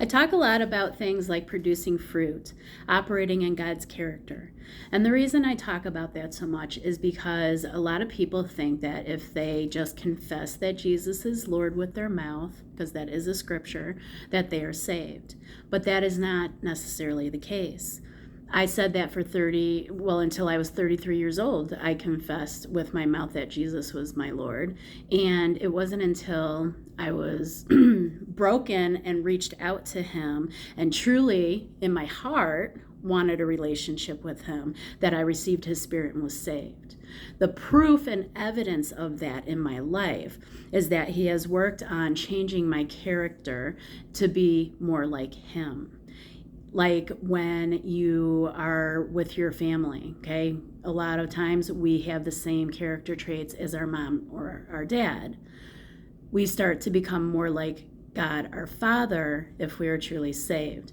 I talk a lot about things like producing fruit, operating in God's character. And the reason I talk about that so much is because a lot of people think that if they just confess that Jesus is Lord with their mouth, because that is a scripture, that they are saved. But that is not necessarily the case. I said that until I was 33 years old, I confessed with my mouth that Jesus was my Lord. And it wasn't until I was broken and reached out to him and truly in my heart wanted a relationship with him that I received his spirit and was saved. The proof and evidence of that in my life is that he has worked on changing my character to be more like him. Like when you are with your family, okay? A lot of times we have the same character traits as our mom or our dad. We start to become more like God, our Father, if we are truly saved.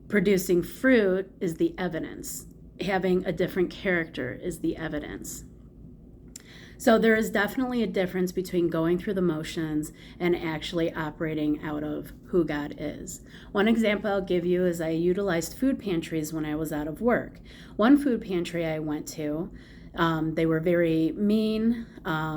Producing fruit is the evidence. Having a different character is the evidence. So there is definitely a difference between going through the motions and actually operating out of who God is. One example I'll give you is I utilized food pantries when I was out of work. One food pantry I went to, they were very mean.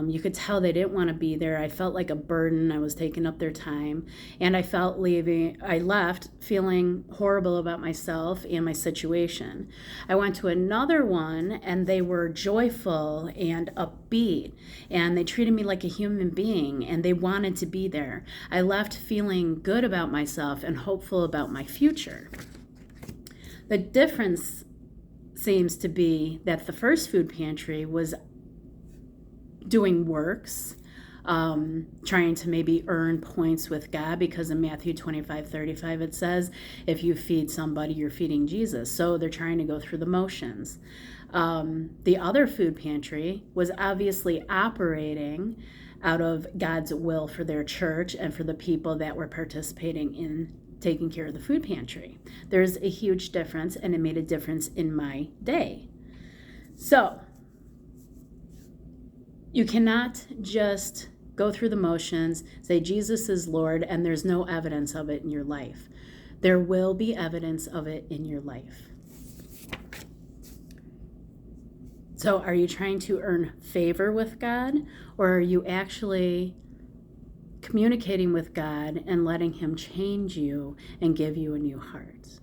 You could tell they didn't want to be there. I felt like a burden. I was taking up their time. And I left feeling horrible about myself and my situation. I went to another one and they were joyful and upbeat. And they treated me like a human being and they wanted to be there. I left feeling good about myself and hopeful about my future. The difference seems to be that the first food pantry was doing works, trying to maybe earn points with God, because in Matthew 25:35 it says, if you feed somebody, you're feeding Jesus. So they're trying to go through the motions. The other food pantry was obviously operating out of God's will for their church and for the people that were participating in taking care of the food pantry. There's a huge difference, and it made a difference in my day. So you cannot just go through the motions, say Jesus is Lord, and there's no evidence of it in your life. There will be evidence of it in your life. So are you trying to earn favor with God, or are you actually communicating with God and letting him change you and give you a new heart?